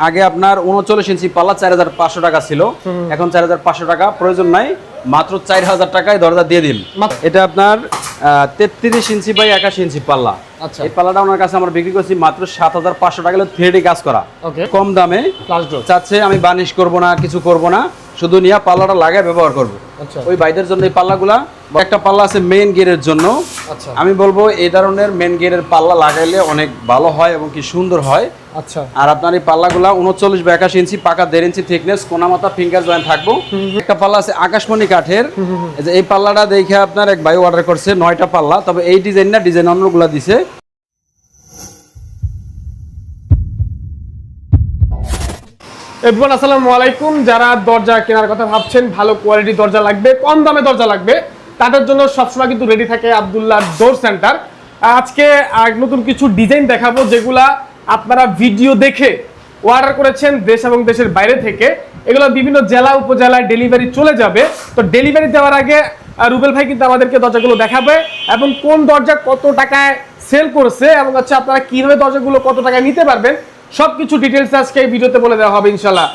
আগে আপনার 39 ইঞ্চি পাল্লা 4500 টাকা ছিল, এখন 4500 টাকা প্রয়োজন নাই, মাত্র 4000 টাকায় দরজা দিয়ে দিন। এটা আপনার 33 ইঞ্চি বাই 81 ইঞ্চি পাল্লা। আচ্ছা, এই পাল্লাটা ওনার কাছে আমরা বিক্রি করছি মাত্র 7500 টাকা, 3D কাজ করা, কম দামে। চাচ্ছে আমি বার্নিশ করব না, কিছু করব না, শুধু নিয়ে পাল্লাটা লাগায় ব্যবহার করব। ওই ভাইদের জন্য এই পাল্লাগুলা। একটা পাল্লা আছে মেইন গেটের জন্য। আমি বলবো এই ধরনের মেইন গেটের পাল্লা লাগাইলে অনেক ভালো হয় এবং কি সুন্দর হয়। আচ্ছা, আর আপনার এই পাল্লাগুলা 39 বা 81 ইঞ্চি, পাকা 1.5 ইঞ্চি থিকনেস, কোনা মাথা ফিঙ্গার জয়েন্ট থাকবো। একটা পাল্লা আছে আকাশমণি কাঠের। এই পাল্লাটা দেখে আপনার এক ভাই অর্ডার করছে 9টা পাল্লা, তবে এই ডিজাইন না, ডিজাইন অন্যগুলা দিছে। এভরিওয়ান আসসালামু আলাইকুম। যারা দরজা কেনার কথা ভাবছেন, ভালো কোয়ালিটি দরজা লাগবে, কম দামে দরজা লাগবে, তাদের জন্য সবসময় কিন্তু রেডি থাকে আব্দুল্লাহ ডোর সেন্টার। আজকে নতুন কিছু ডিজাইন দেখাবো যেগুলা আপনারা ভিডিও দেখে অর্ডার করেছেন দেশ এবং দেশের বাইরে থেকে। এগুলো বিভিন্ন জেলা উপজেলায় ডেলিভারি চলে যাবে। তো ডেলিভারি দেওয়ার আগে রুবেল ভাই কিন্তু আমাদেরকে দরজাগুলো দেখাবে এবং কোন দরজা কত টাকায় সেল করছে এবং হচ্ছে আপনারা কিভাবে দরজাগুলো কত টাকায় নিতে পারবেন সবকিছু ডিটেইলস আজকে এই ভিডিওতে বলে দেওয়া হবে ইনশাআল্লাহ।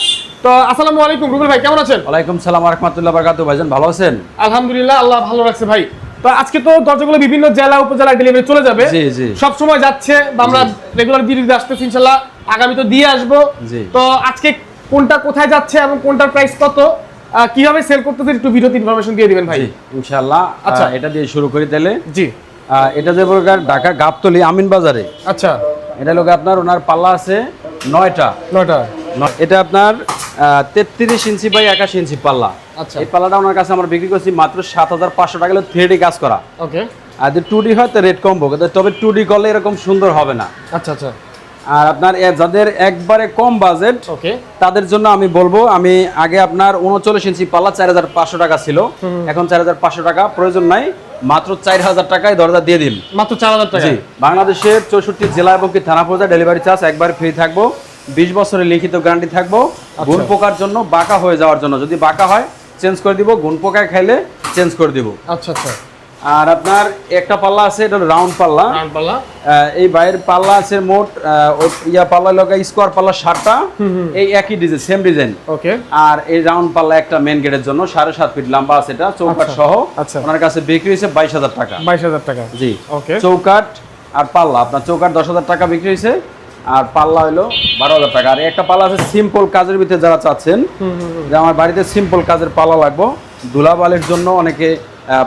তো আসসালামু আলাইকুম রুবেল ভাই, কেমন আছেন? ওয়ালাইকুম সালাম ওয়া রাহমাতুল্লাহি ওয়া বারাকাতুহু। ভাইজান ভালো আছেন? আলহামদুলিল্লাহ, আল্লাহ ভালো রাখছে ভাই। তো আজকে তো দরজাগুলো বিভিন্ন জেলা উপজেলায় ডেলিভারি চলে যাবে। জি জি, সব সময় যাচ্ছে, আমরা রেগুলার ভিডিওতে আসতেছি ইনশাআল্লাহ, আগামী তো দিয়ে আসবো। তো আজকে কোনটা কোথায় যাচ্ছে এবং কোনটার প্রাইস কত, কিভাবে সেল করতেছে একটু ভিডিওতে ইনফরমেশন দিয়ে দিবেন ভাই ইনশাআল্লাহ। আচ্ছা, এটা দিয়ে শুরু করি তাহলে। জি, এটা যে প্রকার ঢাকা গাবতলী আমিন বাজারে। আচ্ছা, এটা লোক আপনার ওনার পাল্লা আছে 9টা। এটা আপনার 33 ইঞ্চি বাই 81 ইঞ্চি পাল্লা। আচ্ছা, এই পাল্লাটা ওনার কাছে আমরা বিক্রি করছি মাত্র 7500 টাকা, 3D কাজ করা। ওকে। আর যদি 2D হয় তো রেট কমবো, তবে 2D করলে এরকম সুন্দর হবে না। আচ্ছা আচ্ছা। আর আপনার যাদের একবারে কম বাজেট, ওকে, তাদের জন্য আমি বলবো, আমি আগে আপনার 39 ইঞ্চি পাল্লা 4500 টাকা ছিল, এখন 4500 টাকা প্রয়োজন নাই, মাত্র 4000 টাকায় দরজা দিয়ে দিন। মাত্র 4000 টাকা। জি, বাংলাদেশের 64 জেলা এবং কি থানা পর্যায়ে ডেলিভারি চার্জ একবার ফ্রি থাকবো, 20 বছরের লিখিত গ্যারান্টি থাকবো। গুণ পোকার জন্য, বাঁকা হয়ে যাওয়ার জন্য, যদি বাঁকা হয় চেঞ্জ করে দিব, গুণ পোকায় খাইলে চেঞ্জ করে দিব। আচ্ছা আচ্ছা। আর আপনার একটা পাল্লা আছে, এটা রাউন্ড পাল্লা। এই বাইরের পাল্লা আছে মোট পাল্লা লগা স্কোয়ার পাল্লা 7টা, এই একই ডিজাইন, সেম ডিজাইন। ওকে। আর এই রাউন্ড পাল্লা একটা মেন গেটের জন্য 7.5 ফিট লম্বা আছে, এটা চৌকাঠ সহ। ওনার কাছে বিক্রি হয়েছে 22000 টাকা। 22000 টাকা। জি, ওকে। চৌকাঠ আর পাল্লা, আপনার চৌকাঠ 10000 টাকা বিক্রি হয়েছে, আর পাল্লা হলো 12000 টাকা। আর একটা পাল্লা আছে সিম্পল কাজের ভিতরে, যারা চাচ্ছেন যে আমার বাড়িতে সিম্পল কাজের পাল্লা লাগবে, ধুলাবালির জন্য অনেকে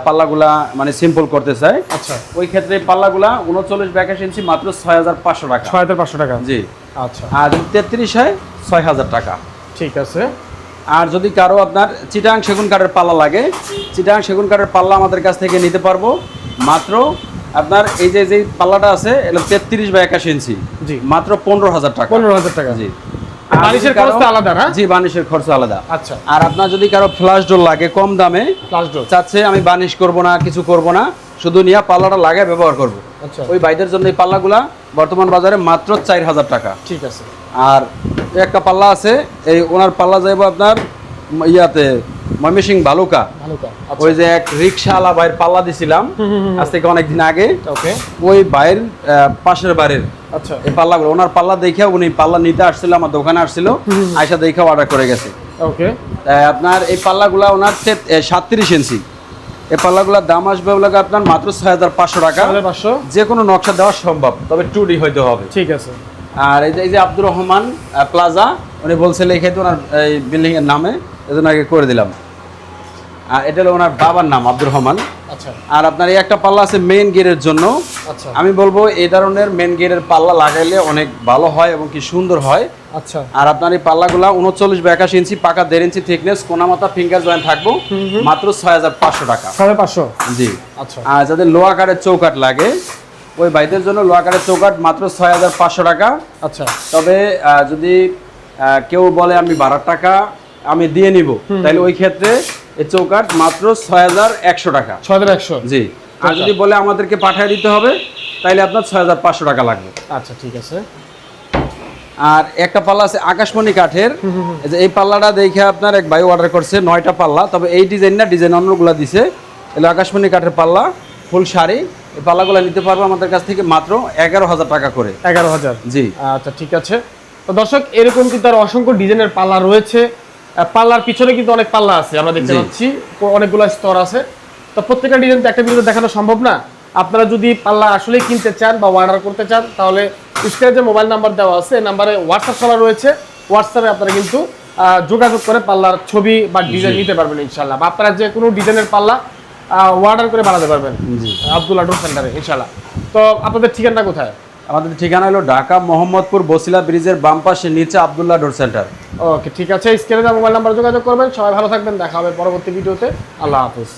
পাল্লাগুলা মানে সিম্পল করতে চায়। আচ্ছা, ওই ক্ষেত্রে পাল্লাগুলা 39 বা 81 ইঞ্চি মাত্র 6500 টাকা। 6500 টাকা। জি, আচ্ছা। আর যদি 33 হয় 6000 টাকা। ঠিক আছে। আর যদি কারো আপনার চিটাং সেগুন কাঠের পাল্লা লাগে, চিটাং সেগুন কাঠের পাল্লা আমাদের কাছ থেকে নিতে পারবো মাত্র আপনার এই যে পাল্লাটা আছে, এটা 33 বা 81 ইঞ্চি, জি, মাত্র 15000 টাকা। 15000 টাকা। জি, বানিশের খরচ আলাদা না? জি, বানিশের খরচ আলাদা। আচ্ছা। আর আপনার যদি কারো ফ্লাশ ডোর লাগে কম দামে, ফ্লাশ ডোর চাচ্ছে আমি বানিশ করব না, কিছু করব না, শুধু নিয়ে পাল্লাটা লাগায় ব্যবহার করব, আচ্ছা, ওই ভাইদের জন্য এই পাল্লাগুলা বর্তমান বাজারে মাত্র 4000 টাকা। ঠিক আছে। আর একটা পাল্লা আছে, এই ওনার পাল্লা যাইব আপনার ইয়াতে ময়মনসিংহ ভালুকা। ওই যে এক রিক্সাওয়ালা ভাইয়ের পাল্লা দিছিলাম আজ থেকে অনেকদিন আগে, ওকে, ওই ভাইয়ের পাশের বাড়ির। আচ্ছা, এই পাল্লাগুলো ওনার পাল্লা দেখে উনি পাল্লা নিতে আসছিল, আমার দোকানে আসছিল, আয়সা দেখে অর্ডার করে গেছে। ওকে। আপনার এই পাল্লাগুলা ওনার 37 ইঞ্চি, এই পাল্লাগুলোর দাম আসবে আপনার মাত্র 6500 টাকা। যে কোনো নকশা দেওয়া সম্ভব, তবে 2D হইতে হবে। ঠিক আছে। আর এই যে আব্দুর রহমান প্লাজা, উনি বলছে লিখে তো ওনার এই বিল্ডিং এর নামে, এজন্য আগে করে দিলাম। আর এটা হলো ওনার বাবার নাম আব্দুর রহমান। আচ্ছা। আর আপনার এই একটা পাল্লা আছে মেইন গেটের জন্য। আচ্ছা, আমি বলবো এই ধরনের মেইন গেটের পাল্লা লাগাইলে অনেক ভালো হয় এবং কি সুন্দর হয়। আচ্ছা। আর আপনার এই পাল্লাগুলা 39 বা 81 ইঞ্চি, পাকা 1.5 ইঞ্চি থিকনেস, কোনা মাথা ফিঙ্গার জয়েন্ট থাকবো, মাত্র 6500 টাকা। 6500। জি। আচ্ছা। আর যাদের লোহা কাঠের চৌকাঠ লাগে, ওই ভাইদের জন্য লোহা কাঠের চৌকাঠ মাত্র 6500 টাকা। আচ্ছা। তবে যদি কেউ বলে আমি 12 টাকা আমি দিয়ে নিব, তাহলে ওই ক্ষেত্রে এই চৌকাঠ মাত্র 6100 টাকা। 6100। জি। আর যদি বলে আমাদেরকে পাঠিয়ে দিতে হবে, তাহলে আপনার 6500 টাকা লাগবে। আচ্ছা, ঠিক আছে। আর একটা পাল্লা আছে আকাশমণি কাঠের, এই পাল্লাটা দেখে আপনার এক ভাই অর্ডার করছে 9টা পাল্লা, তবে এই ডিজাইন না, ডিজাইন অন্যগুলো দিছে। এগুলো আকাশমণি কাঠের পাল্লা, ফুল শাড়ি। এই পাল্লাগুলো নিতে পারবো আমাদের কাছ থেকে মাত্র 11000 টাকা করে। 11000। জি। আচ্ছা, ঠিক আছে। তো দর্শক এরকম কিন্তু আর অসংখ্য ডিজাইনের পাল্লা রয়েছে। পাল্লার পিছনে কিন্তু অনেক পাল্লা আছে, আমরা দেখতে পাচ্ছি অনেকগুলো স্তর আছে। তো প্রত্যেকটা ডিজাইন তো একটা ভিডিওতে দেখানো সম্ভব না। আপনারা যদি পাল্লা আসলেই কিনতে চান বা অর্ডার করতে চান, তাহলে স্ক্রিনে যে মোবাইল নাম্বার দেওয়া আছে এই নাম্বারে হোয়াটসঅ্যাপ করা রয়েছে, হোয়াটসঅ্যাপে আপনারা কিন্তু যোগাযোগ করে পাল্লার ছবি বা ডিজাইন নিতে পারবেন ইনশাল্লাহ। বা আপনারা যে কোনো ডিজাইনের পাল্লা অর্ডার করে বানাতে পারবেন আব্দুল্লাহ ডোর সেন্টারে ইনশাল্লাহ। তো আপনাদের ঠিকানা কোথায়? আমাদের ঠিকানা হলো ঢাকা মোহাম্মদপুর বসিলা ব্রিজের বাম পাশে নিচে আব্দুল্লাহ ডোর সেন্টার। ওকে, ঠিক আছে। স্ক্রিনে মোবাইল নাম্বার যোগাযোগ করবেন। সবাই ভালো থাকবেন, দেখা হবে পরবর্তী ভিডিওতে। আল্লাহ হাফেজ।